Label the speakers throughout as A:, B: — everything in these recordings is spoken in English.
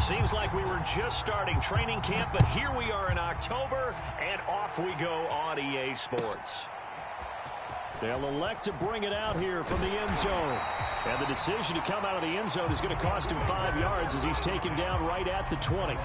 A: Seems like we were just starting training camp, but here we are in October, and off we go on EA Sports. They'll elect to bring it out here from the end zone. And the decision to come out of the end zone is going to cost him 5 yards as he's taken down right at the 20.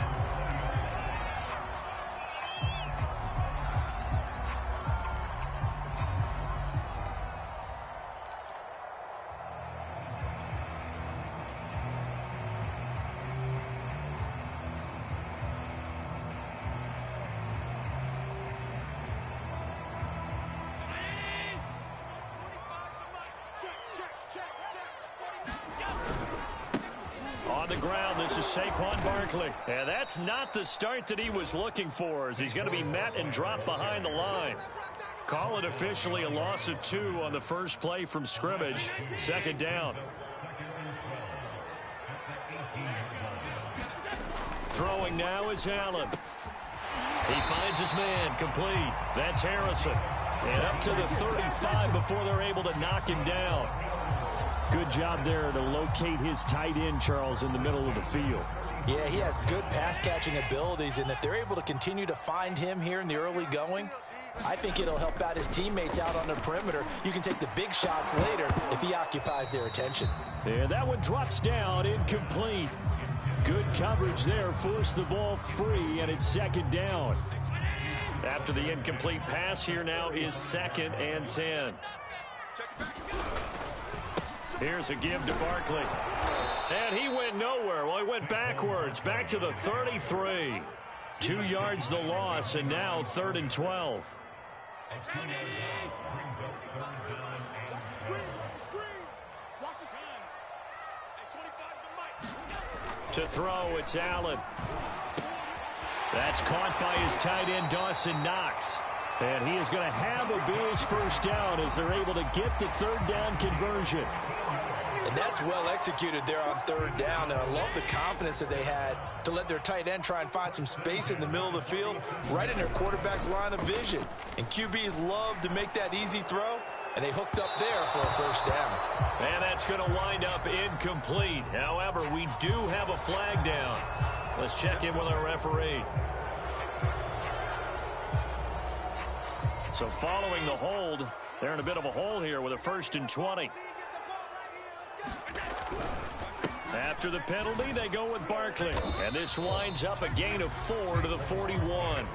A: On the ground, this is Saquon Barkley. And that's not the start that he was looking for, as he's going to be met and dropped behind the line. Call it officially a loss of 2 on the first play from scrimmage. Second down. Throwing now is Allen. He finds his man, complete. That's Harrison. And up to the 35 before they're able to knock him down. Good job there to locate his tight end, Charles, in the middle of the field.
B: Yeah, he has good pass-catching abilities, and if they're able to continue to find him here in the early going, I think it'll help out his teammates out on the perimeter. You can take the big shots later if he occupies their attention.
A: And that one drops down, incomplete. Good coverage there, forced the ball free, and it's second down. After the incomplete pass, here now is 2nd and 10. Here's a give to Barkley. And he went nowhere. Well, he went backwards, back to the 33. 2 yards the loss, and now 3rd and 12. To throw, it's Allen. That's caught by his tight end, Dawson Knox. And he is going to have a Bills first down as they're able to get the 3rd down conversion.
B: And that's well executed there on 3rd down. And I love the confidence that they had to let their tight end try and find some space in the middle of the field, right in their quarterback's line of vision. And QBs love to make that easy throw, and they hooked up there for a first down.
A: And that's going to wind up incomplete. However, we do have a flag down. Let's check in with our referee. So following the hold, they're in a bit of a hole here with a 1st and 20. After the penalty, they go with Barkley. And this winds up a gain of 4 to the 41.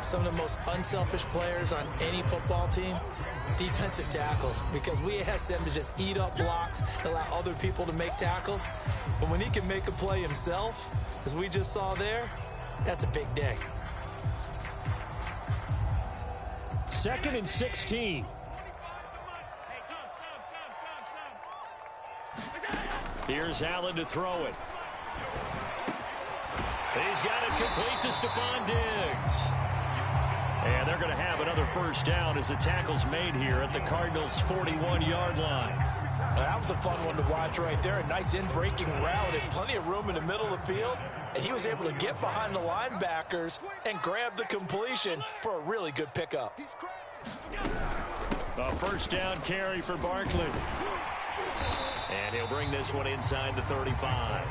C: Some of the most unselfish players on any football team, defensive tackles, because we ask them to just eat up blocks, allow other people to make tackles. But when he can make a play himself, as we just saw there, that's a big day.
A: 2nd and 16. Here's Allen to throw it. He's got it complete to Stephon Diggs. And they're going to have another first down as the tackle's made here at the Cardinals' 41-yard line.
B: That was a fun one to watch right there. A nice in-breaking route and plenty of room in the middle of the field. And he was able to get behind the linebackers and grab the completion for a really good pickup.
A: A first down carry for Barkley. And he'll bring this one inside the 35.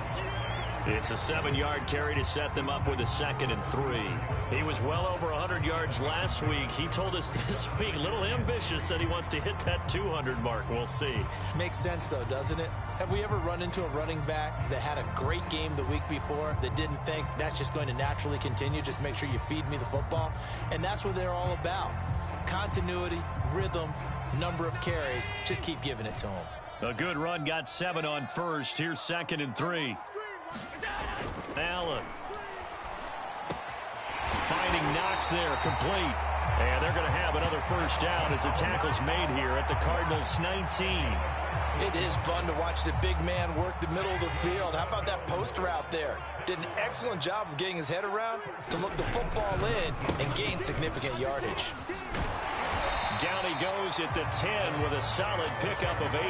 A: It's a 7-yard carry to set them up with a 2nd and 3. He was well over 100 yards last week. He told us this week, a little ambitious, said he wants to hit that 200 mark. We'll see.
C: Makes sense, though, doesn't it? Have we ever run into a running back that had a great game the week before that didn't think that's just going to naturally continue? Just make sure you feed me the football. And that's what they're all about. Continuity, rhythm, number of carries. Just keep giving it to them.
A: A good run, got 7 on first. Here's 2nd and 3. Allen. Finding Knox there, complete. And they're going to have another first down as the tackle's made here at the Cardinals' 19.
B: It is fun to watch the big man work the middle of the field. How about that post route there? Did an excellent job of getting his head around to look the football in and gain significant yardage.
A: Down he goes at the 10 with a solid pickup of 8.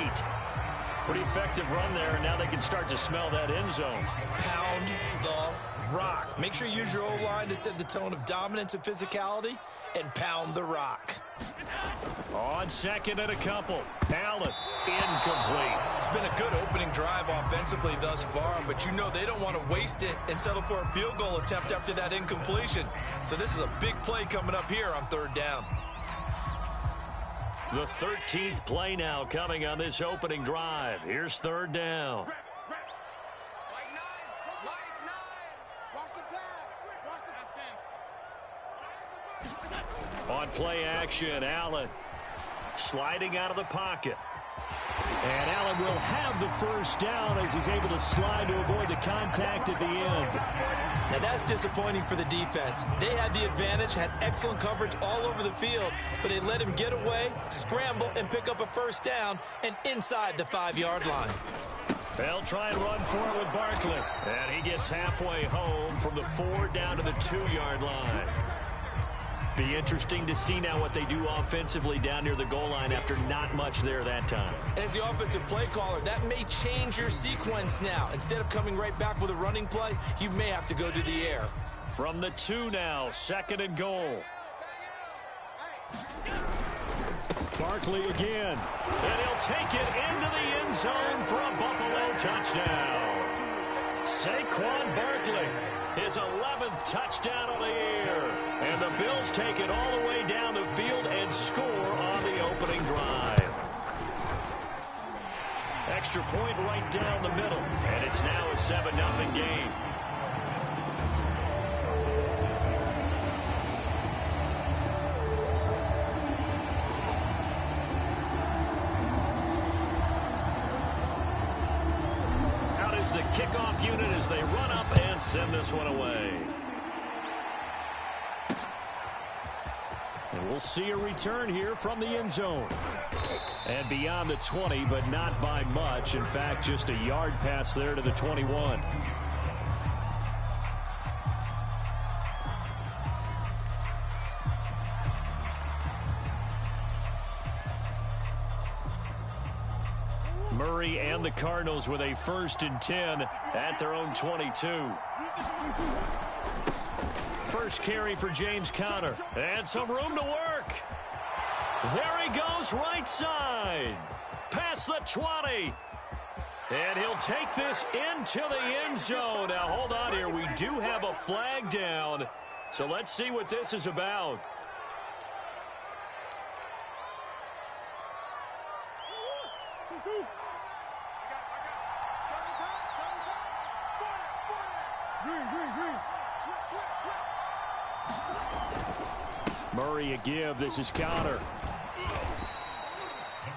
A: Pretty effective run there, and now they can start to smell that end zone.
C: Pound the rock. Make sure you use your O-line to set the tone of dominance and physicality, and pound the rock.
A: On 2nd and a couple. Allen, incomplete.
C: It's been a good opening drive offensively.
B: offensively thus far, but you know they don't want to waste it and settle for a field goal attempt after that incompletion. So this is a big play coming up here on third down.
A: The 13th play now coming on this opening drive. Here's third down. On play action, Allen sliding out of the pocket. And Allen will have the first down as he's able to slide to avoid the contact at the end.
C: Now that's disappointing for the defense. They had the advantage, had excellent coverage all over the field, but they let him get away, scramble, and pick up a first down and inside the 5-yard line.
A: They'll try and run for it with Barkley. And he gets halfway home from the 4 down to the 2-yard line. Be interesting to see now what they do offensively down near the goal line after not much there that time.
C: As the offensive play caller, that may change your sequence now. Instead of coming right back with a running play, you may have to go to the air.
A: From the 2 now, 2nd and goal. Barkley again. And he'll take it into the end zone for a Buffalo touchdown. Saquon Barkley, his 11th touchdown of the year. And the Bills take it all the way down the field and score on the opening drive. Extra point right down the middle. And it's now a 7-0 game. Out is the kickoff unit as they run up and send this one away. And we'll see a return here from the end zone. And beyond the 20, but not by much. In fact, just a yard pass there to the 21. Murray and the Cardinals with a 1st and 10 at their own 22. First carry for James Conner. And some room to work. There he goes, right side. Past the 20. And he'll take this into the end zone. Now, hold on here. We do have a flag down. So let's see what this is about. Murray a give. This is Conner.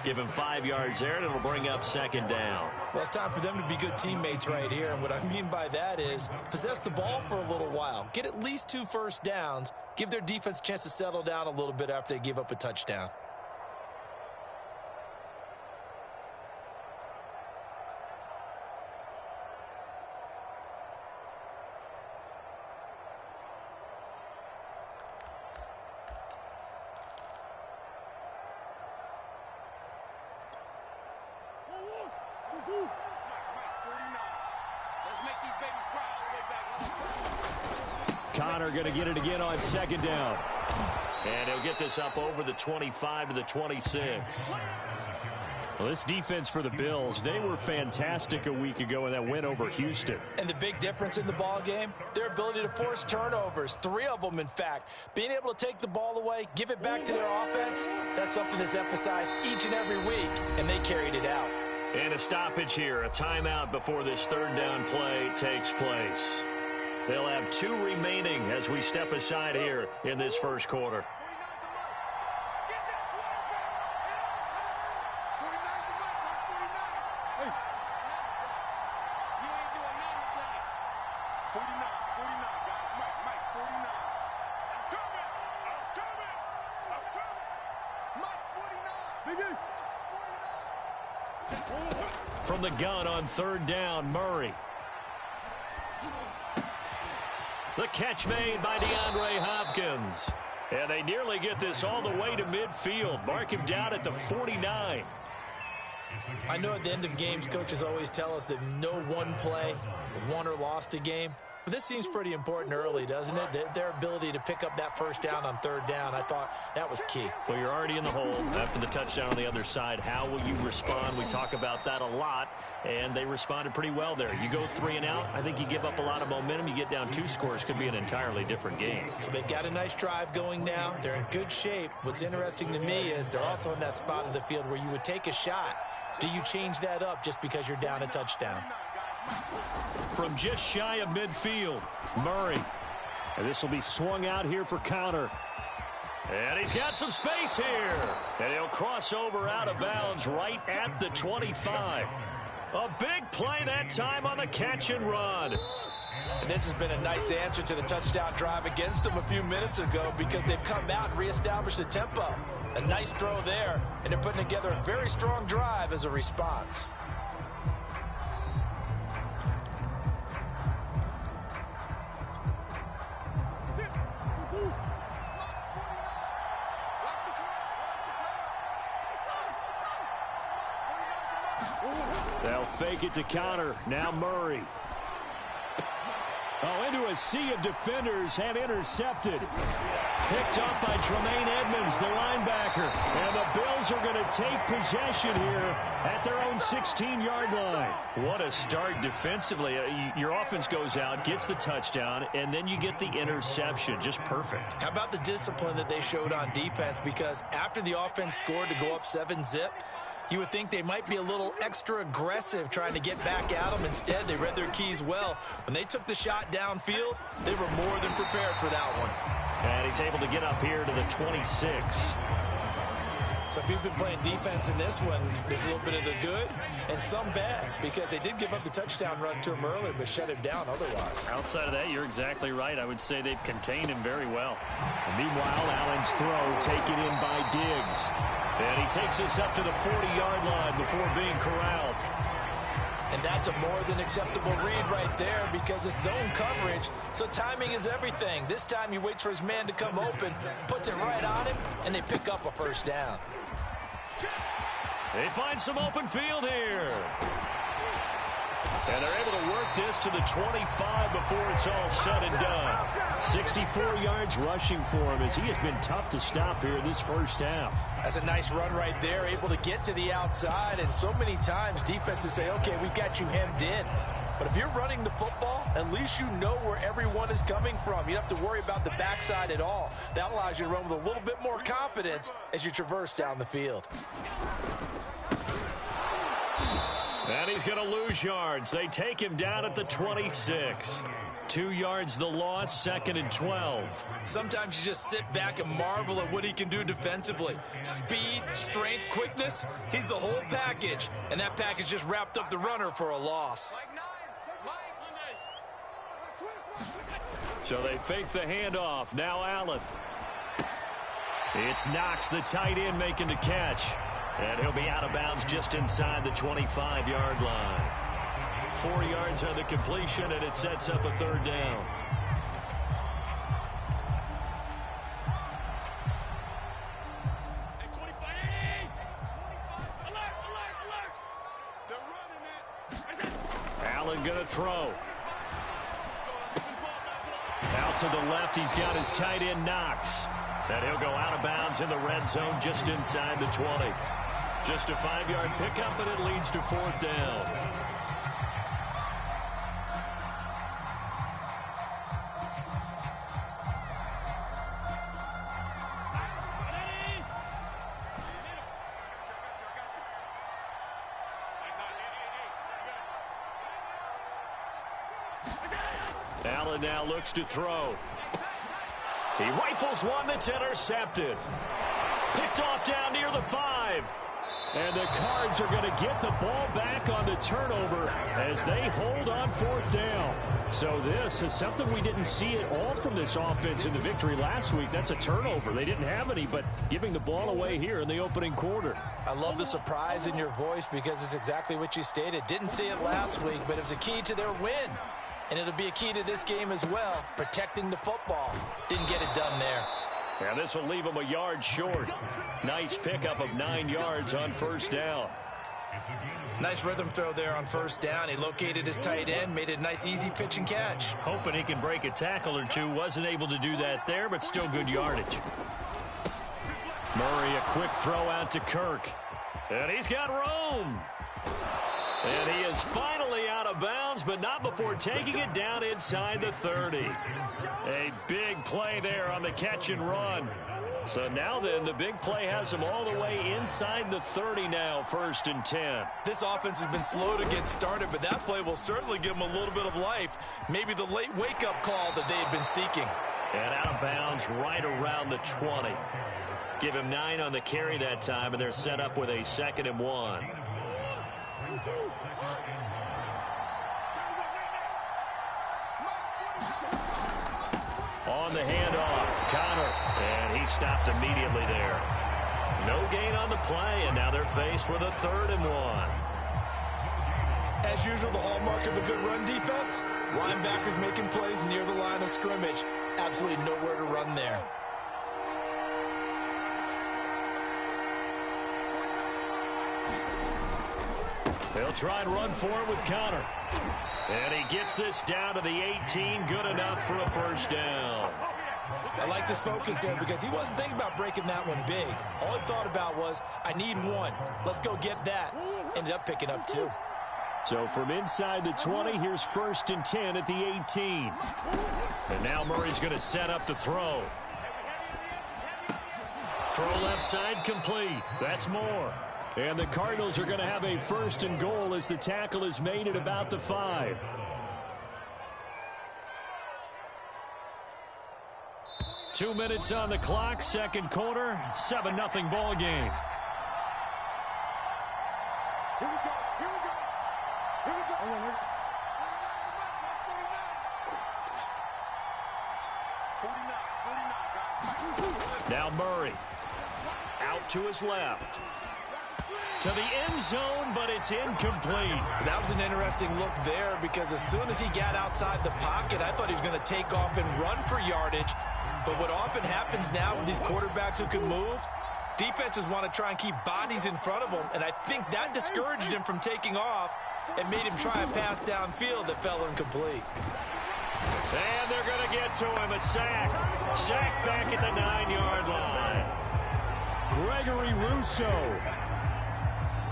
A: Give him 5 yards there, and it'll bring up 2nd down.
C: Well, it's time for them to be good teammates right here. And what I mean by that is possess the ball for a little while. Get at least 2 first downs. Give their defense a chance to settle down a little bit after they give up a touchdown.
A: Conner going to get it again on 2nd down. And he'll get this up over the 25 to the 26. Well, this defense for the Bills, they were fantastic a week ago in that win over Houston.
C: And the big difference in the ball game, their ability to force turnovers, 3 of them, in fact. Being able to take the ball away, give it back to their offense, that's something that's emphasized each and every week, and they carried it out.
A: And a stoppage here, a timeout before this 3rd down play takes place. They'll have 2 remaining as we step aside here in this first quarter. From the gun on 3rd down, Murray. The catch made by DeAndre Hopkins. And they nearly get this all the way to midfield. Mark him down at the 49.
C: I know at the end of games, coaches always tell us that no one play won or lost a game. This seems pretty important early, doesn't it? Their ability to pick up that first down on third down, I thought that was key.
A: Well, you're already in the hole after the touchdown on the other side. How will you respond? We talk about that a lot, and they responded pretty well there. You go 3 and out, I think you give up a lot of momentum. You get down 2 scores, could be an entirely different game.
C: So they've got a nice drive going now. They're in good shape. What's interesting to me is they're also in that spot of the field where you would take a shot. Do you change that up just because you're down a touchdown?
A: From just shy of midfield, Murray. And this will be swung out here for counter. And he's got some space here. And he'll cross over out of bounds right at the 25. A big play that time on the catch and run.
B: And this has been a nice answer to the touchdown drive against them a few minutes ago because they've come out and reestablished the tempo. A nice throw there, and they're putting together a very strong drive as a response.
A: They'll fake it to counter. Now Murray. Oh, into a sea of defenders and intercepted. Picked up by Tremaine Edmonds, the linebacker. And the Bills are going to take possession here at their own 16-yard line. What a start defensively. Your offense goes out, gets the touchdown, and then you get the interception. Just perfect.
C: How about the discipline that they showed on defense? Because after the offense scored to go up 7-zip, you would think they might be a little extra aggressive trying to get back at them. Instead, they read their keys well. When they took the shot downfield, they were more than prepared for that one.
A: And he's able to get up here to the 26.
C: So if you've been playing defense in this one, there's a little bit of the good and some bad because they did give up the touchdown run to him earlier but shut him down otherwise.
A: Outside of that, you're exactly right. I would say they've contained him very well. And meanwhile, Allen's throw taken in by Diggs. And he takes us up to the 40-yard line before being corralled.
B: And that's a more than acceptable read right there because it's zone coverage, so timing is everything. This time he waits for his man to come open, puts it right on him, and they pick up a first down.
A: They find some open field here. And they're able to work this to the 25 before it's all said and done. 64 yards rushing for him as he has been tough to stop here this first half.
B: That's a nice run right there, able to get to the outside. And so many times defenses say, okay, we've got you hemmed in. But if you're running the football, at least you know where everyone is coming from. You don't have to worry about the backside at all. That allows you to run with a little bit more confidence as you traverse down the field.
A: And he's going to lose yards. They take him down at the 26. 2 yards the loss, 2nd and 12.
C: Sometimes you just sit back and marvel at what he can do defensively. Speed, strength, quickness, he's the whole package. And that package just wrapped up the runner for a loss.
A: So they fake the handoff. Now Allen. It's Knox, the tight end, making the catch. And he'll be out of bounds just inside the 25-yard line. 4 yards on the completion, and it sets up a third down. Allen going to throw. Out to the left, he's got his tight end, Knox. And he'll go out of bounds in the red zone just inside the 20. Just a 5-yard pickup, and it leads to 4th down. Allen now looks to throw. He rifles one that's intercepted. Picked off down near the 5. And the Cards are going to get the ball back on the turnover as they hold on 4th down. So this is something we didn't see at all from this offense in the victory last week. That's a turnover. They didn't have any, but giving the ball away here in the opening quarter.
B: I love the surprise in your voice because it's exactly what you stated. Didn't see it last week, but it was a key to their win. And it'll be a key to this game as well, protecting the football. Didn't get it done there.
A: Yeah, this will leave them a yard short. Nice pickup of 9 yards on 1st down.
B: Nice rhythm throw there on first down. He located his tight end, made it a nice easy pitch and catch.
A: Hoping he can break a tackle or two. Wasn't able to do that there, but still good yardage. Murray, a quick throw out to Kirk. And he's got room. And he is finally out of bounds, but not before taking it down inside the 30. A big play there on the catch and run. So now then, the big play has him all the way inside the 30 now, 1st and 10.
B: This offense has been slow to get started, but that play will certainly give them a little bit of life. Maybe the late wake-up call that they had been seeking.
A: And out of bounds right around the 20. Give him 9 on the carry that time, and they're set up with a 2nd and 1. On the handoff, Connor, and he stopped immediately there. No gain on the play, and now they're faced with a 3rd and 1.
B: As usual, the hallmark of a good run defense, linebackers making plays near the line of scrimmage. Absolutely nowhere to run there.
A: They'll try and run for it with Connor. And he gets this down to the 18. Good enough for a 1st down.
B: I like this focus there because he wasn't thinking about breaking that one big. All he thought about was, I need 1. Let's go get that. Ended up picking up 2.
A: So from inside the 20, here's 1st and 10 at the 18. And now Murray's going to set up the throw. Throw left side complete. That's more. And the Cardinals are going to have a 1st and goal as the tackle is made at about the 5. Two minutes on the clock, 2nd quarter, 7-0 ball game. Now Murray, out to his left. To the end zone, but it's incomplete.
B: That was an interesting look there because as soon as he got outside the pocket, I thought he was going to take off and run for yardage. But what often happens now with these quarterbacks who can move, defenses want to try and keep bodies in front of them, and I think that discouraged him from taking off and made him try a pass downfield that fell incomplete.
A: And they're going to get to him, a sack. Sack back at the 9-yard line. Gregory Rousseau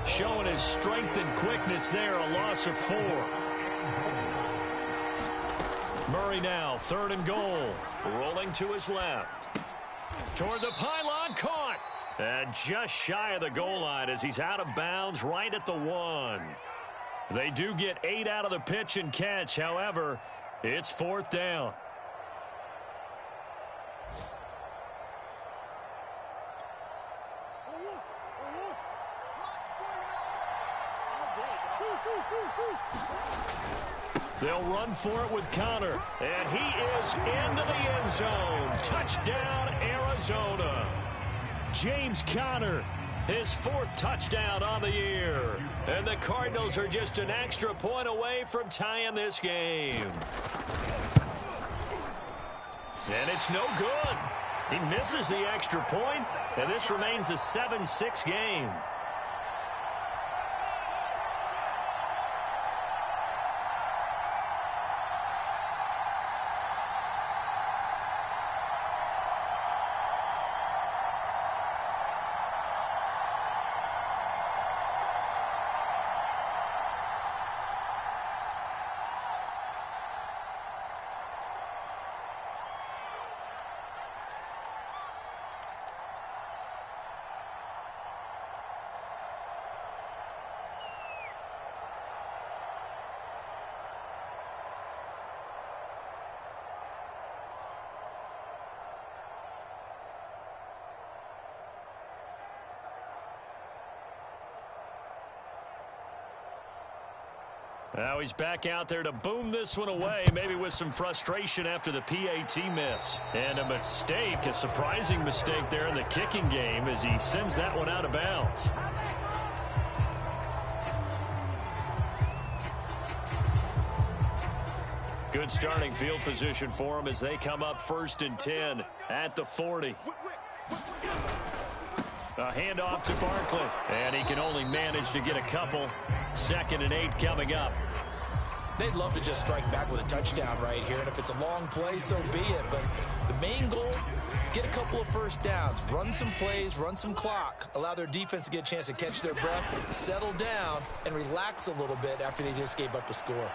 A: showing his strength and quickness there, a loss of 4. Murray now, 3rd and goal. Rolling to his left. Toward the pylon, caught. And just shy of the goal line as he's out of bounds right at the 1. They do get 8 out of the pitch and catch. However, it's 4th down. They'll run for it with Connor, and he is into the end zone. Touchdown, Arizona. James Conner, his 4th touchdown on the year. And the Cardinals are just an extra point away from tying this game. And it's no good. He misses the extra point, and this remains a 7-6 game. Now he's back out there to boom this one away, maybe with some frustration after the PAT miss. And a mistake, a surprising mistake there in the kicking game as he sends that one out of bounds. Good starting field position for them as they come up 1st and 10 at the 40. A A handoff to Barkley. And he can only manage to get a couple. 2nd and 8 coming up.
C: They'd love to just strike back with a touchdown right here, and if it's a long play, so be it. But the main goal, get a couple of first downs, run some plays, run some clock, allow their defense to get a chance to catch their breath, settle down, and relax a little bit after they just gave up a score.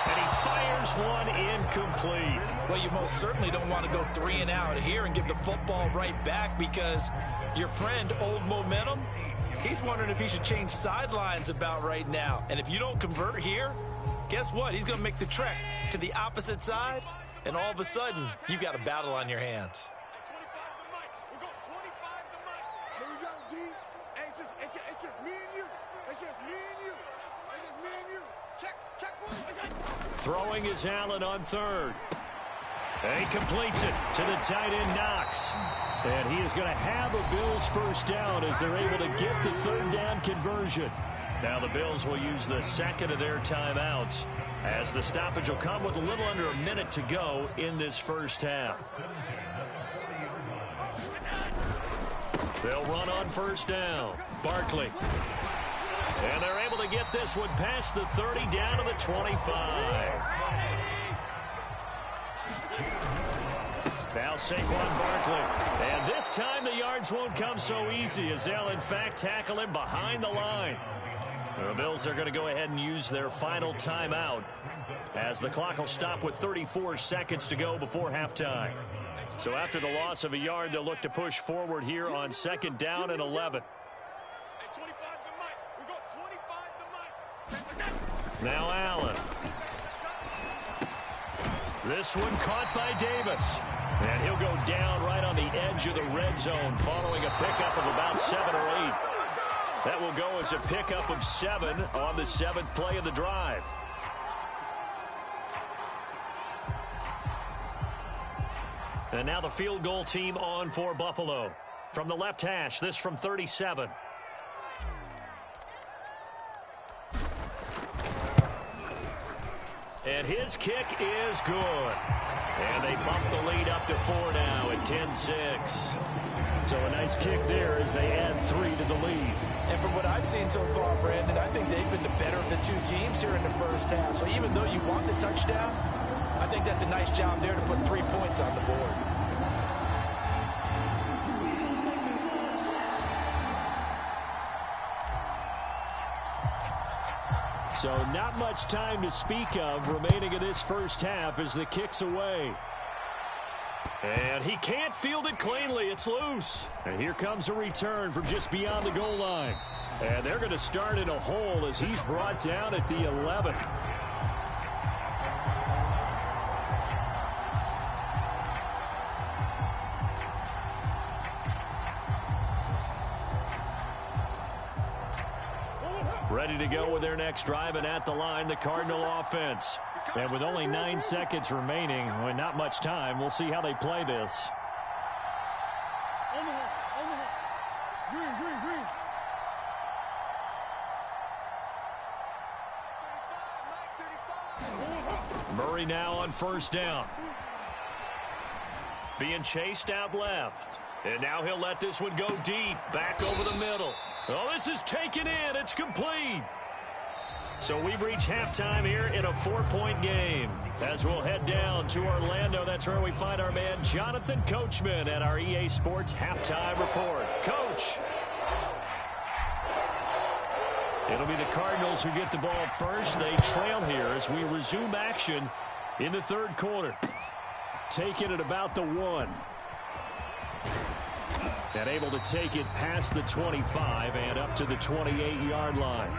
A: And he fires one incomplete.
C: Well, you most certainly don't want to go 3 and out here and give the football right back, because your friend, Old Momentum, he's wondering if he should change sidelines about right now. And if you don't convert here, guess what? He's going to make the trek to the opposite side, and all of a sudden, you've got a battle on your hands.
D: Here we go, D. Hey, it's just me and you. It's just me and you. It's just me and you. Check one.
A: Throwing is Allen on 3rd. And he completes it to the tight end, Knox. And he is going to have a Bills first down as they're able to get the 3rd down conversion. Now the Bills will use the 2nd of their timeouts, as the stoppage will come with a little under a minute to go in this first half. They'll run on first down. Barkley. And they're able to get this one past the 30 down to the 25. Now Saquon Barkley. And this time the yards won't come so easy, as they'll in fact tackle him behind the line. The Bills are going to go ahead and use their final timeout, as the clock will stop with 34 seconds to go before halftime. So after the loss of a yard, they'll look to push forward here on 2nd down and 11. Now Allen. This one caught by Davis. And he'll go down right on the edge of the red zone following a pickup of about 7 or 8. That will go as a pickup of 7 on the 7th play of the drive. And now the field goal team on for Buffalo. From the left hash, this from 37. And his kick is good. And they bump the lead up to 4 now at 10-6. So a nice kick there as they add 3 to the lead.
C: And from what I've seen so far, Brandon, I think they've been the better of the 2 teams here in the first half. So even though you want the touchdown, I think that's a nice job there to put 3 points on the board.
A: So not much time to speak of remaining in this first half as the kick's away. And he can't field it cleanly. It's loose. And here comes a return from just beyond the goal line. And they're going to start in a hole as he's brought down at the 11. Ready to go with their next drive, and at the line, the Cardinal offense. And with only 9 seconds remaining, with not much time, we'll see how they play this.
D: Green.
A: Murray now on first down. Being chased out left. And now he'll let this one go deep, back over the middle. Oh, this is taken in. It's complete. So we've reached halftime here in a 4-point game. As we'll head down to Orlando, that's where we find our man Jonathan Coachman at our EA Sports Halftime Report. Coach. It'll be the Cardinals who get the ball first. They trail here as we resume action in the 3rd quarter. Taking it about the 1. And able to take it past the 25 and up to the 28-yard line.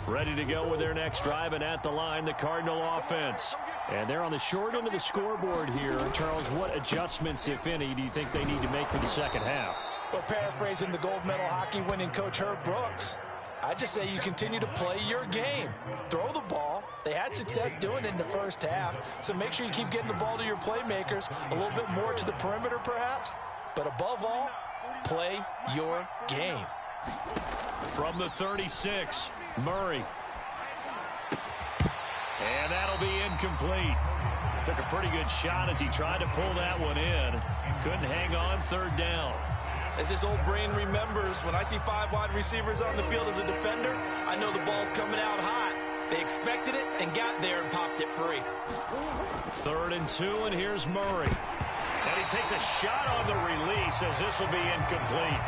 A: Ready to go with their next drive, and at the line, the Cardinal offense. And they're on the short end of the scoreboard here. Charles, what adjustments, if any, do you think they need to make for the second half?
C: Well, paraphrasing the gold medal hockey winning coach Herb Brooks, I just say you continue to play your game. Throw the ball. They had success doing it in the first half, so make sure you keep getting the ball to your playmakers, a little bit more to the perimeter perhaps, but above all, play your game.
A: From the 36, Murray. And that'll be incomplete. Took a pretty good shot as he tried to pull that one in. Couldn't hang on, third down.
B: As this old brain remembers, when I see 5 wide receivers on the field as a defender, I know the ball's coming out hot. They expected it and got there and popped it free.
A: 3rd and 2, and here's Murray. And he takes a shot on the release as this will be incomplete.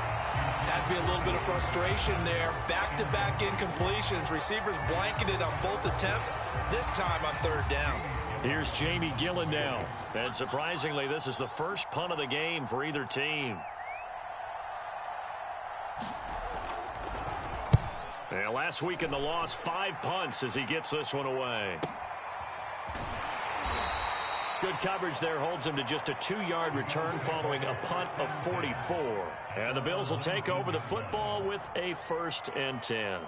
B: Has to be a little bit of frustration there. Back-to-back incompletions. Receivers blanketed on both attempts, this time on 3rd down.
A: Here's Jamie Gillen now. And surprisingly, this is the first punt of the game for either team. And last week in the loss, 5 punts as he gets this one away. Good coverage there holds him to just a 2-yard return following a punt of 44. And the Bills will take over the football with a 1st and 10.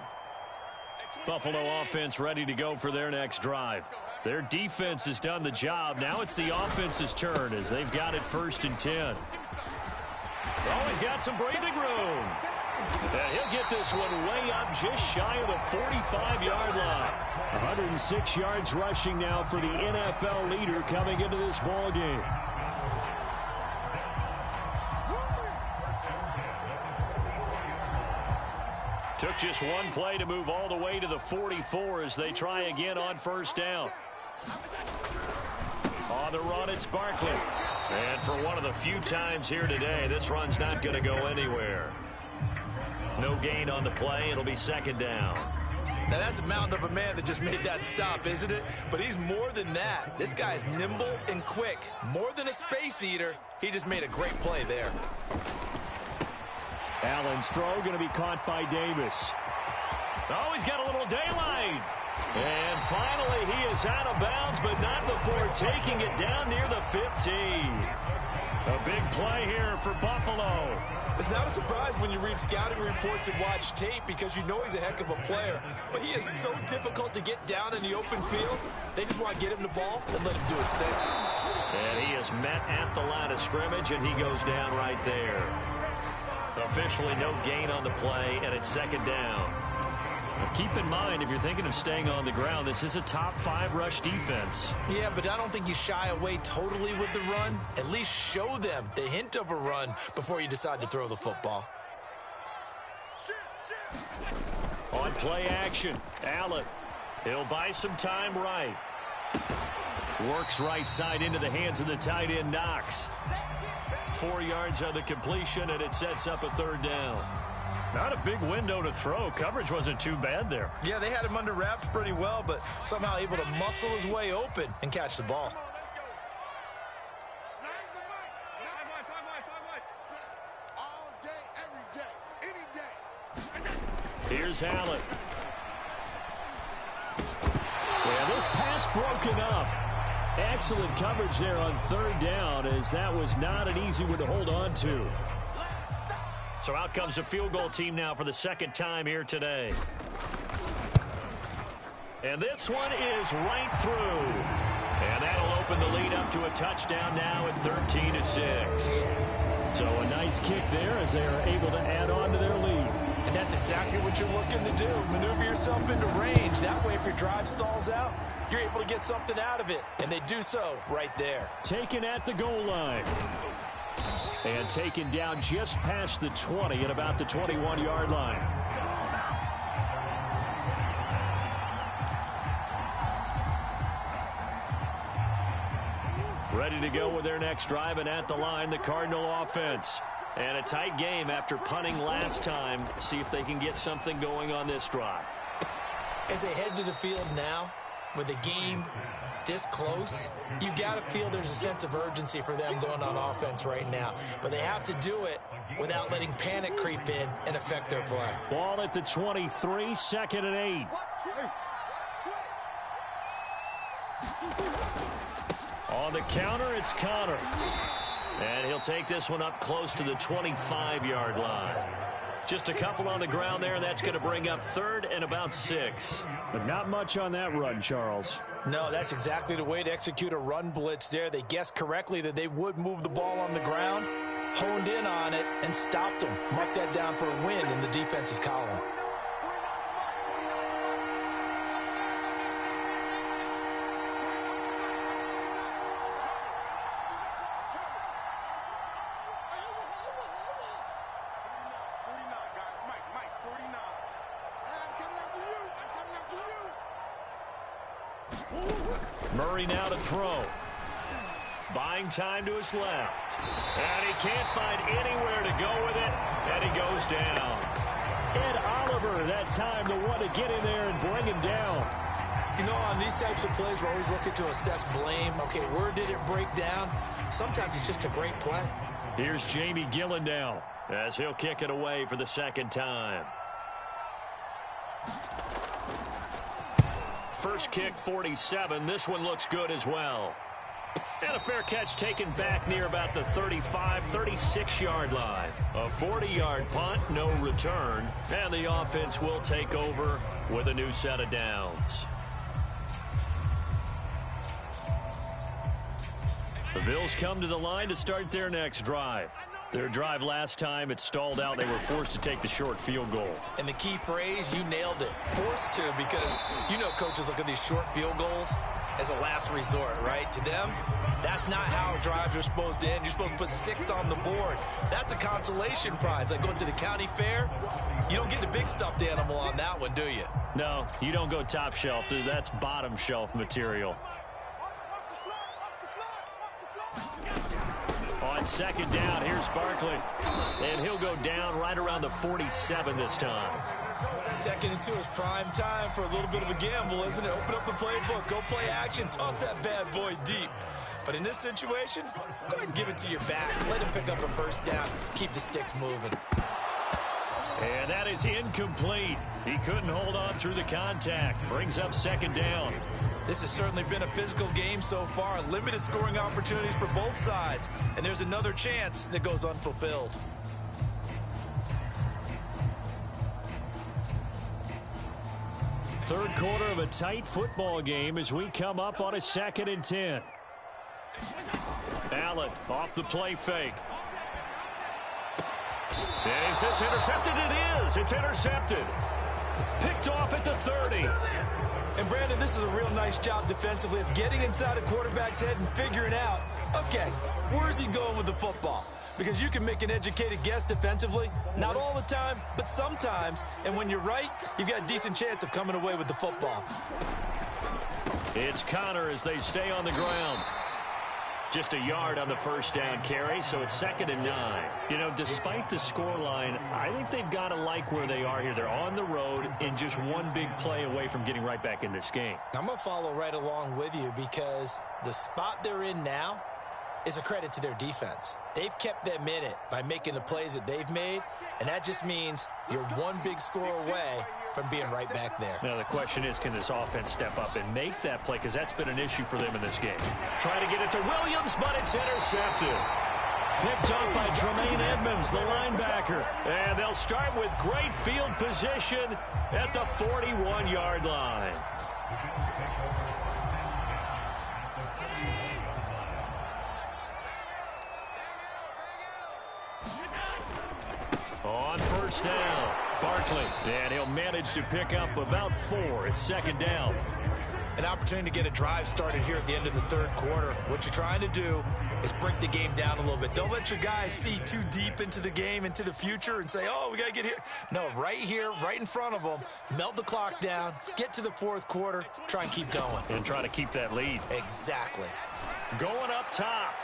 A: Buffalo offense ready to go for their next drive. Their defense has done the job. Now it's the offense's turn as they've got it 1st and 10. Always got some breathing room. And he'll get this one way up just shy of the 45-yard line. 106 yards rushing now for the NFL leader coming into this ball game. Took just one play to move all the way to the 44 as they try again on 1st down. On the run, it's Barkley. And for one of the few times here today, this run's not going to go anywhere. No gain on the play. It'll be 2nd down.
B: Now, that's a mountain of a man that just made that stop, isn't it? But he's more than that. This guy is nimble and quick. More than a space eater. He just made a great play there.
A: Allen's throw going to be caught by Davis. Oh, he's got a little daylight. And finally, he is out of bounds, but not before taking it down near the 15. A big play here for Buffalo.
B: It's not a surprise when you read scouting reports and watch tape because you know he's a heck of a player. But he is so difficult to get down in the open field. They just want to get him the ball and let him do his thing.
A: And he is met at the line of scrimmage, and he goes down right there. Officially no gain on the play, and it's 2nd down. Now keep in mind, if you're thinking of staying on the ground, this is a top 5 rush defense.
C: Yeah, but I don't think you shy away totally with the run. At least show them the hint of a run before you decide to throw the football.
A: On play action, Allen. He'll buy some time right. Works right side into the hands of the tight end, Knox. 4 yards on the completion, and it sets up a 3rd down. Not a big window to throw. Coverage wasn't too bad there.
B: Yeah, they had him under wraps pretty well, but somehow able to muscle his way open and catch the ball.
D: All day, every day, any day.
A: Here's Allen. Yeah, this pass broken up. Excellent coverage there on 3rd down, as that was not an easy one to hold on to. So out comes a field goal team now for the 2nd time here today. And this one is right through. And that'll open the lead up to a touchdown now at 13-6. So a nice kick there as they are able to add on to their lead.
C: And that's exactly what you're looking to do. Maneuver yourself into range. That way, if your drive stalls out, you're able to get something out of it. And they do so right there.
A: Taken at the goal line. And taken down just past the 20 at about the 21-yard line. Ready to go with their next drive, and at the line, the Cardinal offense. And a tight game after punting last time. See if they can get something going on this drive.
C: As they head to the field now, with the game this close, you've got to feel there's a sense of urgency for them going on offense right now. But they have to do it without letting panic creep in and affect their play.
A: Ball at the 23, 2nd and 8. On the counter, it's Connor. And he'll take this one up close to the 25-yard line. Just a couple on the ground there, and that's going to bring up 3rd and about 6. But not much on that run, Charles.
C: No, that's exactly the way to execute a run blitz there. They guessed correctly that they would move the ball on the ground, honed in on it, and stopped them. Mark that down for a win in the defense's column.
A: Murray now to throw. Buying time to his left. And he can't find anywhere to go with it. And he goes down. Ed Oliver, that time, the one to get in there and bring him down.
C: You know, on these types of plays, we're always looking to assess blame. Okay, where did it break down? Sometimes it's just a great play.
A: Here's Jamie Gillen now as he'll kick it away for the second time. First kick, 47. This one looks good as well. And a fair catch taken back near about the 35, 36-yard line. A 40-yard punt, no return. And the offense will take over with a new set of downs. The Bills come to the line to start their next drive. Their drive last time, it stalled out. They were forced to take the short field goal.
C: And the key phrase, you nailed it. Forced to, because you know coaches look at these short field goals as a last resort, right? To them, that's not how drives are supposed to end. You're supposed to put 6 on the board. That's a consolation prize. Like going to the county fair, you don't get the big stuffed animal on that one, do you?
A: No, you don't go top shelf. That's bottom shelf material. On second down, here's Barkley. And he'll go down right around the 47 this time.
C: Second and 2 is prime time for a little bit of a gamble, isn't it? Open up the playbook, go play action, toss that bad boy deep. But in this situation, go ahead and give it to your back. Let him pick up a first down. Keep the sticks moving.
A: And that is incomplete. He couldn't hold on through the contact. Brings up second down.
C: This has certainly been a physical game so far. Limited scoring opportunities for both sides. And there's another chance that goes unfulfilled.
A: Third quarter of a tight football game as we come up on a 2nd and 10. Allen off the play fake. And is this intercepted? It is. It's intercepted. Picked off at the 30.
C: And Brandon, this is a real nice job defensively of getting inside a quarterback's head and figuring out, okay, where's he going with the football? Because you can make an educated guess defensively, not all the time, but sometimes. And when you're right, you've got a decent chance of coming away with the football.
A: It's Connor as they stay on the ground. Just a yard on the first down carry, so it's 2nd and 9. You know, despite the scoreline, I think they've got to like where they are here. They're on the road and just one big play away from getting right back in this game.
C: I'm going to follow right along with you because the spot they're in now is a credit to their defense. They've kept them in it by making the plays that they've made, and that just means you're one big score away from being right back there.
A: Now, the question is, can this offense step up and make that play? Because that's been an issue for them in this game. Trying to get it to Williams, but it's intercepted. Picked up by Tremaine Edmonds, the linebacker. And they'll start with great field position at the 41-yard line. On first down, Barkley, and he'll manage to pick up about 4. It's 2nd down.
C: An opportunity to get a drive started here at the end of the third quarter. What you're trying to do is break the game down a little bit. Don't let your guys see too deep into the game, into the future, and say, oh, we got to get here. No, right here, right in front of them, melt the clock down, get to the fourth quarter, try and keep going.
A: And try to keep that lead.
C: Exactly.
A: Going up top.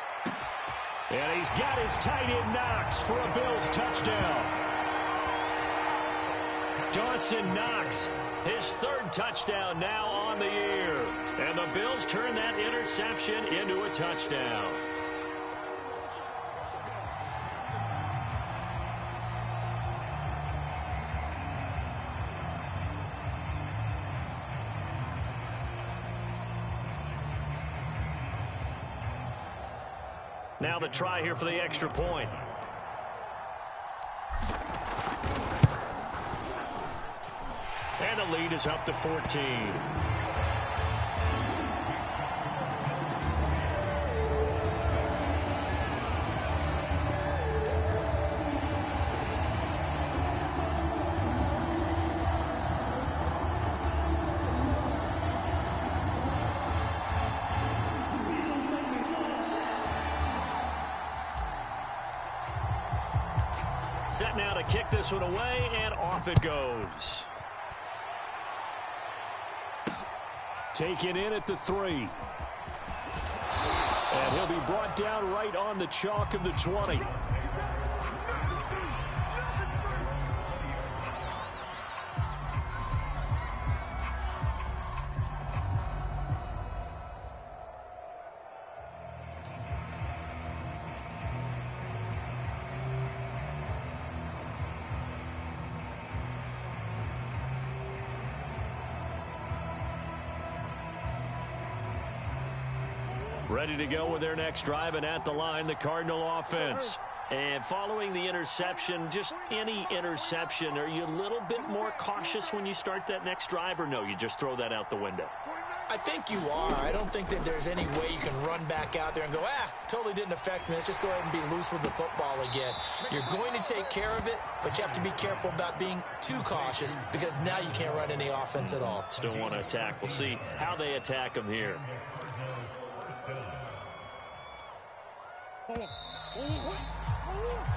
A: And he's got his tight end Knox for a Bills touchdown. Dawson Knox, his 3rd touchdown now on the year. And the Bills turn that interception into a touchdown. Now the try here for the extra point. And the lead is up to 14. Set now to kick this one away, and off it goes. Taken in at the 3. And he'll be brought down right on the chalk of the 20. Ready to go with their next drive, and at the line, the Cardinal offense. And following the interception, just any interception, are you a little bit more cautious when you start that next drive, or no, you just throw that out the window?
C: I think you are. I don't think that there's any way you can run back out there and go, totally didn't affect me. Let's just go ahead and be loose with the football again. You're going to take care of it, but you have to be careful about being too cautious because now you can't run any offense at all.
A: Still want to attack. We'll see how they attack them here.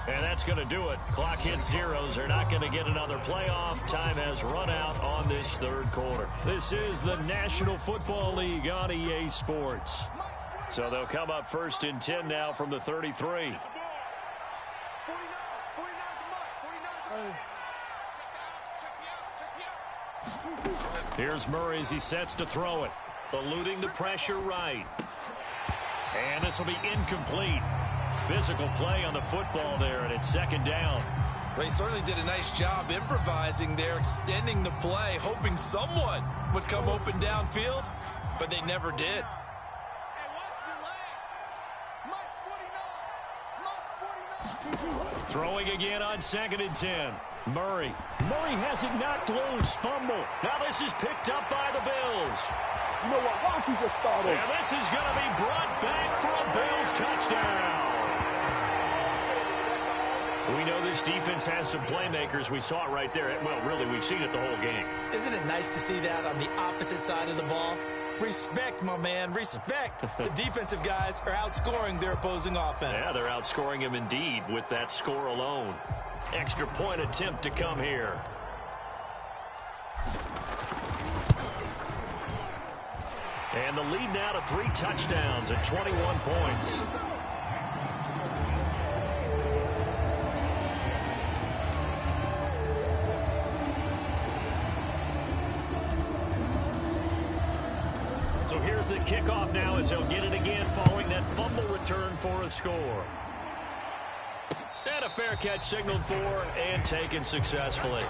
A: And that's going to do it. Clock hits zeros. They're not going to get another playoff. Time has run out on this third quarter. This is the National Football League on EA Sports. So they'll come up 1st and 10 now from the 33. Here's Murray as he sets to throw it. Eluding the pressure right. And this will be incomplete. Physical play on the football there, and it's 2nd down.
B: Well, he certainly did a nice job improvising there, extending the play, hoping someone would come open downfield, but they never did.
A: Throwing again on 2nd and 10. Murray has it knocked loose. Fumble. Now this is picked up by the Bills.
D: You know what? Why don't you just start over?
A: And this is going to be brought back for a Bills touchdown. We know this defense has some playmakers. We saw it right there. Well, really, we've seen it the whole game.
C: Isn't it nice to see that on the opposite side of the ball? Respect, my man, respect. The defensive guys are outscoring their opposing offense.
A: Yeah, they're outscoring him indeed with that score alone. Extra point attempt to come here. And the lead now to 3 touchdowns at 21 points. So here's the kickoff now as they'll get it again following that fumble return for a score. And a fair catch signaled for and taken successfully.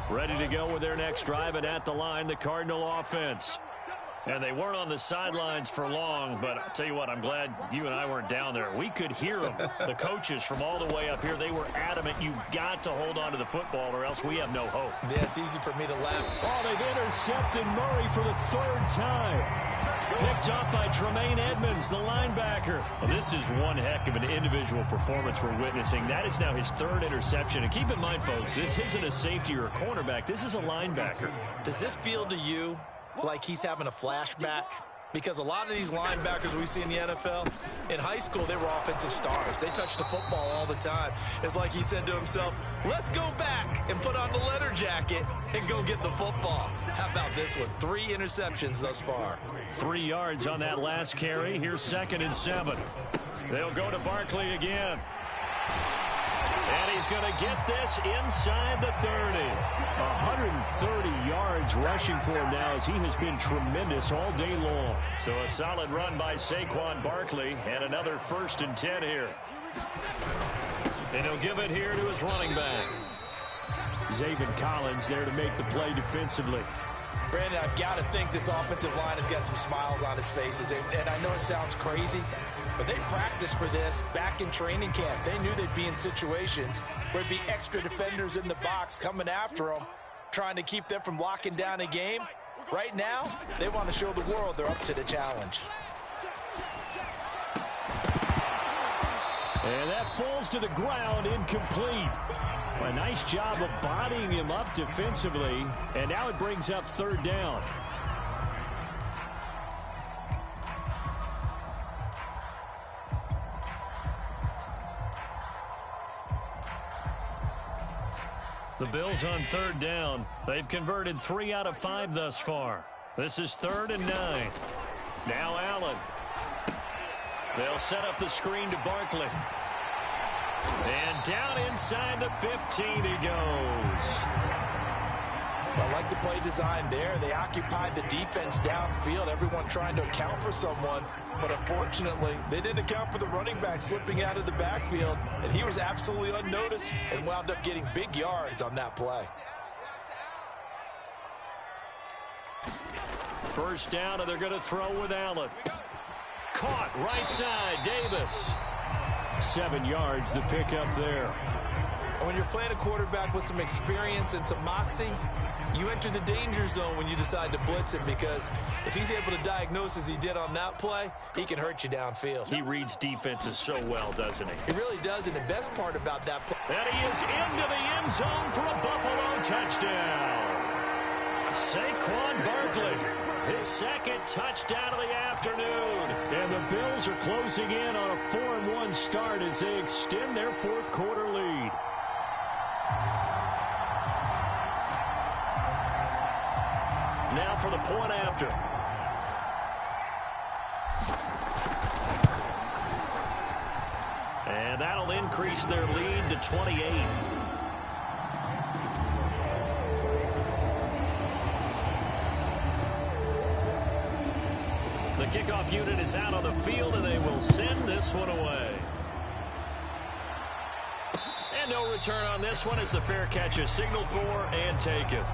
A: Ready to go with their next drive, and at the line, the Cardinal offense. And they weren't on the sidelines for long, but I'll tell you what, I'm glad you and I weren't down there. We could hear them, the coaches from all the way up here. They were adamant, you've got to hold on to the football or else we have no hope.
C: Yeah, it's easy for me to laugh.
A: Oh, they've intercepted Murray for the 3rd time. Picked up by Tremaine Edmonds, the linebacker. Well, this is one heck of an individual performance we're witnessing. That is now his 3rd interception. And keep in mind, folks, this isn't a safety or a cornerback. This is a linebacker.
C: Does this feel to you like he's having a flashback? Because a lot of these linebackers we see in the NFL, in high school, they were offensive stars. They touched the football all the time. It's like he said to himself, let's go back and put on the leather jacket and go get the football. How about this one? 3 interceptions thus far.
A: 3 yards on that last carry. Here's 2nd and 7. They'll go to Barkley again. And he's going to get this inside the 30. 130 yards rushing for him now as he has been tremendous all day long. So a solid run by Saquon Barkley and another 1st and 10 here. And he'll give it here to his running back. Zaven Collins there to make the play defensively.
C: Brandon, I've got to think this offensive line has got some smiles on its faces. And I know it sounds crazy, but they practiced for this back in training camp. They knew they'd be in situations where there'd be extra defenders in the box coming after them, trying to keep them from locking down a game. Right now, they want to show the world they're up to the challenge.
A: And that falls to the ground, incomplete. A nice job of bodying him up defensively, and now it brings up 3rd down. The Bills on third down. They've converted 3 out of 5 thus far. This is 3rd and 9. Now Allen. They'll set up the screen to Barkley. And down inside the 15 he goes.
B: I like the play design there. They occupied the defense downfield, everyone trying to account for someone. But unfortunately, they didn't account for the running back slipping out of the backfield. And he was absolutely unnoticed and wound up getting big yards on that play.
A: First down, and they're going to throw with Allen. Caught right side, Davis. 7 yards, the pickup there.
C: And when you're playing a quarterback with some experience and some moxie, you enter the danger zone when you decide to blitz him, because if he's able to diagnose as he did on that play, he can hurt you downfield.
A: He reads defenses so well, doesn't he?
C: He really does, and the best part about that play...
A: And he is into the end zone for a Buffalo touchdown. Saquon Barkley, his 2nd touchdown of the afternoon. And the Bills are closing in on a 4-1 start as they extend their 4th quarter lead. Now for the point after. And that'll increase their lead to 28. The kickoff unit is out on the field, and they will send this one away. And no return on this one as the fair catch is signaled for and taken.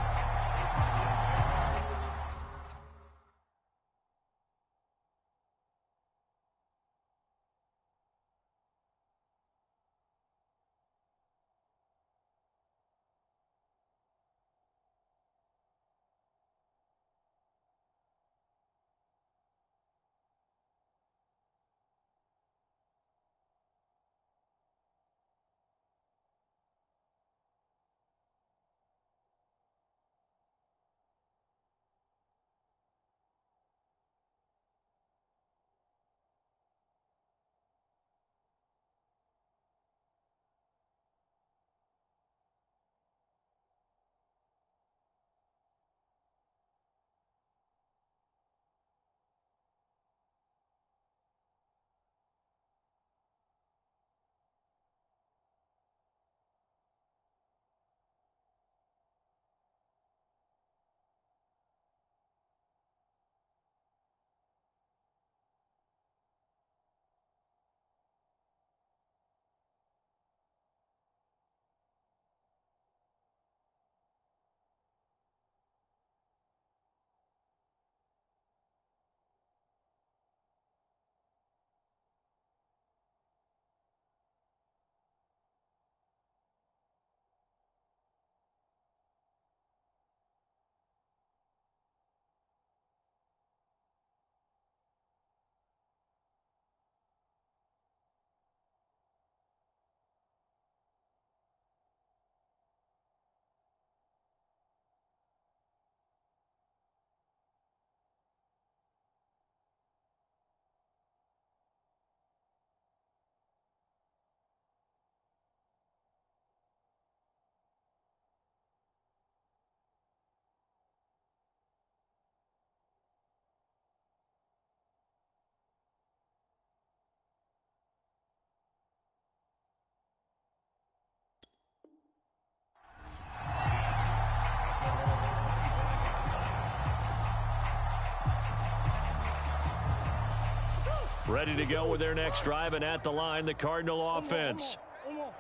A: Ready to go with their next drive, and at the line, the Cardinal offense.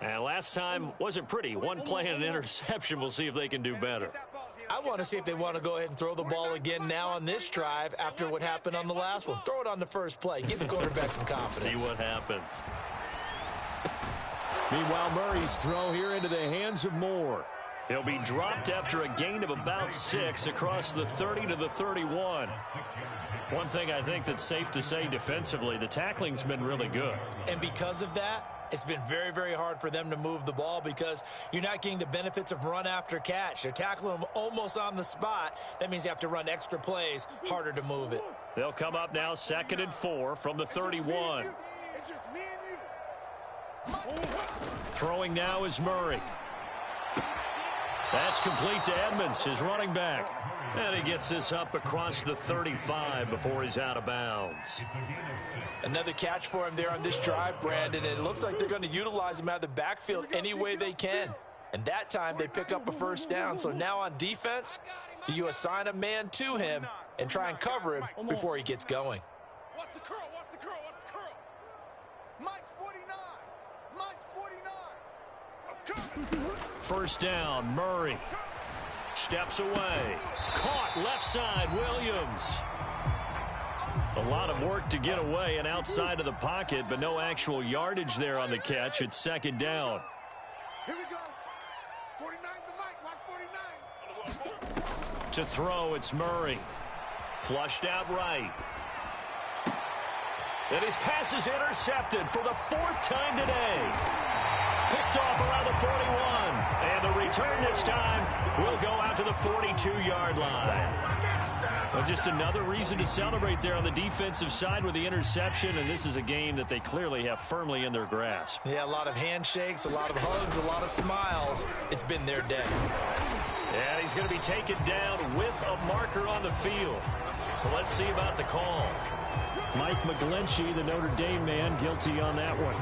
A: And last time wasn't pretty. One play and an interception. We'll see if they can do better.
C: I want to see if they want to go ahead and throw the ball again now on this drive after what happened on the last one. Throw it on the first play. Give the quarterback some confidence.
A: See what happens.
E: Meanwhile, Murray's throw here into the hands of Moore.
A: He'll be dropped after a gain of about 6 across the 30 to the 31. One thing I think that's safe to say defensively, the tackling's been really good.
C: And because of that, it's been very, very hard for them to move the ball because you're not getting the benefits of run after catch. They're tackling them almost on the spot. That means you have to run extra plays, harder to move it.
A: They'll come up now 2nd and 4 from the 31.
D: It's just me and you.
A: Throwing now is Murray. That's complete to Edmonds, his running back. And he gets this up across the 35 before he's out of bounds.
B: Another catch for him there on this drive, Brandon. And it looks like they're going to utilize him out of the backfield any way they can. And that time they pick up a first down. So now on defense, do you assign a man to him and try and cover him before he gets going?
D: What's the curl? What's the curl? What's the curl? Mike's 49. Mike's 49. I'm coming.
A: First down, Murray. Steps away. Caught left side, Williams. A lot of work to get away and outside of the pocket, but no actual yardage there on the catch. It's second down.
D: Here we go. 49's the Mike. Watch 49.
A: To throw, it's Murray. Flushed out right. And his pass is intercepted for the 4th time today. Picked off around the 41. And the return this time will go out to the 42-yard line. Well, just another reason to celebrate there on the defensive side with the interception, and this is a game that they clearly have firmly in their grasp.
B: Yeah, a lot of handshakes, a lot of hugs, a lot of smiles. It's been their day.
A: And he's going to be taken down with a marker on the field. So let's see about the call. Mike McGlinchey, the Notre Dame man, guilty on that one.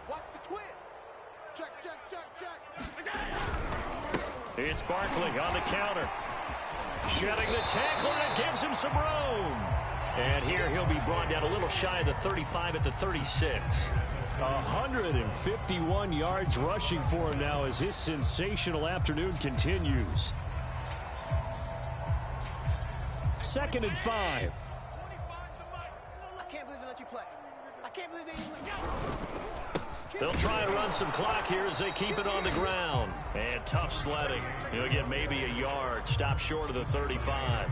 D: Watch the twist. Check, check, check, check.
A: It's Barkley on the counter. Shedding the tackle, and it gives him some room. And here he'll be brought down a little shy of the 35 at the 36.
E: 151 yards rushing for him now as his sensational afternoon continues. 2nd and 5.
D: I can't believe they let you play. I can't believe they even let you.
A: They'll try and run some clock here as they keep it on the ground. And tough sledding. He'll get maybe a yard. Stop short of the 35.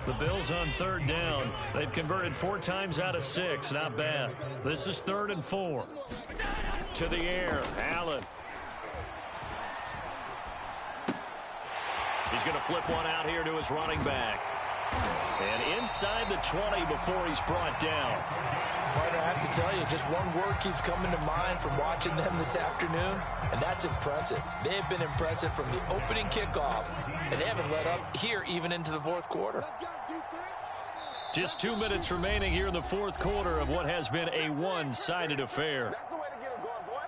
A: The Bills on 3rd down. They've converted 4 times out of 6. Not bad. This is 3rd and 4. To the air. Allen. He's going to flip one out here to his running back. And inside the 20 before he's brought down.
B: Partner, I have to tell you, just one word keeps coming to mind from watching them this afternoon, and that's impressive. They have been impressive from the opening kickoff, and they haven't let up here even into the 4th quarter.
D: Let's go, defense.
A: Just 2 minutes remaining here in the 4th quarter of what has been a one-sided affair.
D: That's the way to get him going, boy.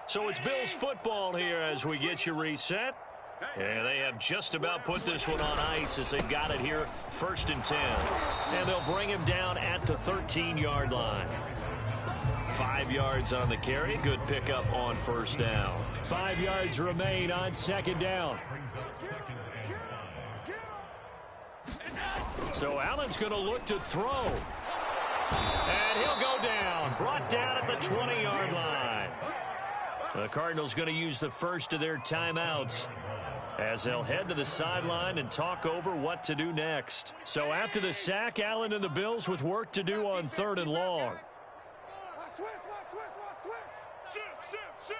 A: So it's Bills football here as we get you reset. And they have just about put this one on ice as they've got it here 1st and 10. And they'll bring him down at the 13-yard line. 5 yards on the carry. Good pickup on 1st down.
E: 5 yards remain on 2nd down.
A: So Allen's going to look to throw. And he'll go down. Brought down at the 20-yard line. The Cardinals going to use the first of their timeouts as they'll head to the sideline and talk over what to do next. So after the sack, Allen and the Bills with work to do on 3rd and long.
D: Watch twist, watch twist, watch twist. Shift.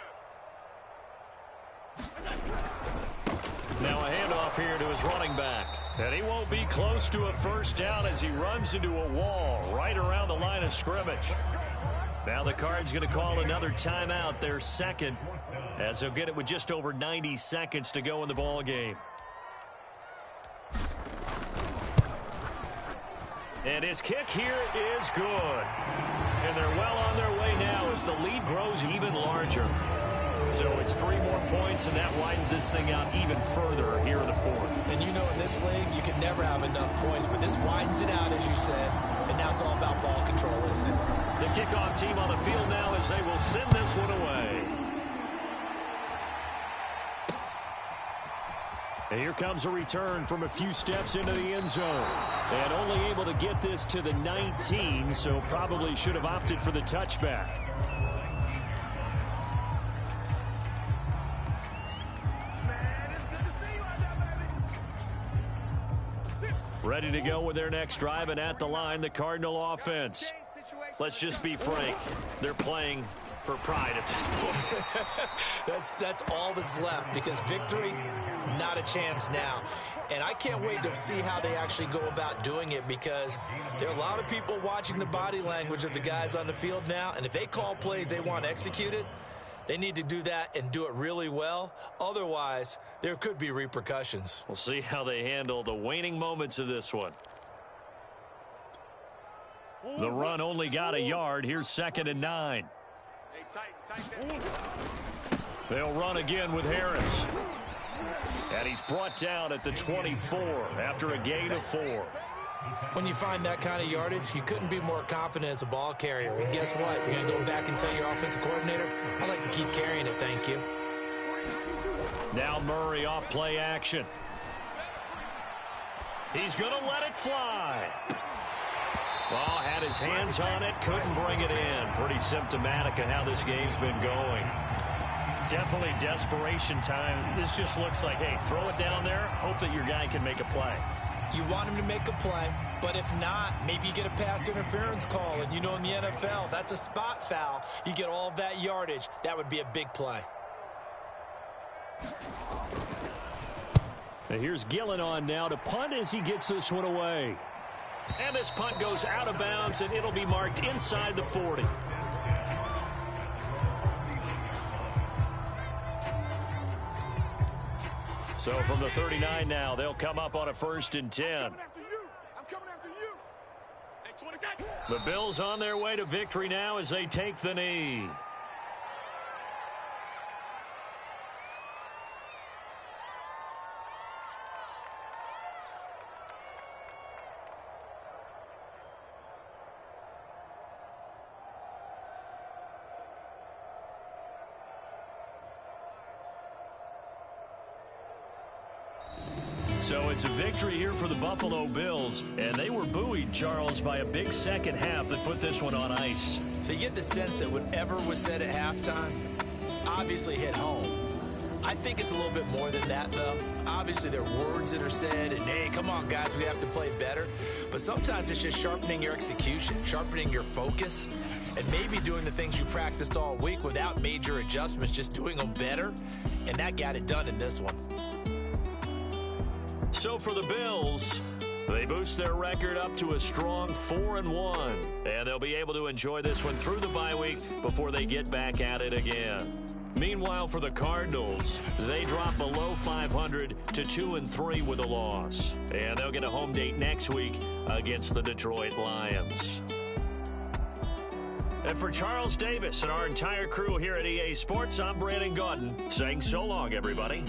A: Now a handoff here to his running back. And he won't be close to a first down as he runs into a wall right around the line of scrimmage. Now the Cards going to call another timeout, their 2nd, as they'll get it with just over 90 seconds to go in the ball game. And his kick here is good. And they're well on their way now as the lead grows even larger. So it's 3 more points, and that widens this thing out even further here in the 4th.
C: And you know in this league, you can never have enough points, but this widens it out, as you said, and now it's all about ball control, isn't it?
A: The kickoff team on the field now as they will send this one away. And here comes a return from a few steps into the end zone. And only able to get this to the 19, so probably should have opted for the touchback. Ready to go with their next drive, and at the line, the Cardinal offense. Let's just be frank. They're playing for pride at this point.
C: That's all that's left, because victory, Not a chance now. And I can't wait to see how they actually go about doing it, because there are a lot of people watching the body language of the guys on the field now, and if they call plays they want executed, they need to do that and do it really well. Otherwise, there could be repercussions.
A: We'll see how they handle the waning moments of this one. The run only got a yard. Here's 2nd and 9. They'll run again with Harris. And he's brought down at the 24 after a gain of 4.
C: When you find that kind of yardage, you couldn't be more confident as a ball carrier. And guess what? You're going to go back and tell your offensive coordinator, I'd like to keep carrying it, thank you.
A: Now Murray off play action. He's going to let it fly. Well, had his hands on it, couldn't bring it in. Pretty symptomatic of how this game's been going.
E: Definitely desperation time. This just looks like, hey, throw it down there, hope that your guy can make a play.
C: You want him to make a play, but if not, maybe you get a pass interference call. And you know in the NFL, that's a spot foul. You get all of that yardage. That would be a big play.
E: Now here's Gillen on now to punt as he gets this one away.
A: And this punt goes out of bounds, and it'll be marked inside the 40. So from the 39 now, they'll come up on a 1st and 10.
D: I'm coming after you.
A: The Bills on their way to victory now as they take the knee. So it's a victory here for the Buffalo Bills, and they were buoyed, Charles, by a big second half that put this one on ice.
C: So you get the sense that whatever was said at halftime obviously hit home. I think it's a little bit more than that, though. Obviously, there are words that are said, and, hey, come on, guys, we have to play better. But sometimes it's just sharpening your execution, sharpening your focus, and maybe doing the things you practiced all week without major adjustments, just doing them better. And that got it done in this one.
A: So for the Bills, they boost their record up to a strong 4-1, and they'll be able to enjoy this one through the bye week before they get back at it again. Meanwhile, for the Cardinals, they drop below 500 to 2-3 with a loss, and they'll get a home date next week against the Detroit Lions. And for Charles Davis and our entire crew here at EA Sports, I'm Brandon Gaudin saying so long, everybody.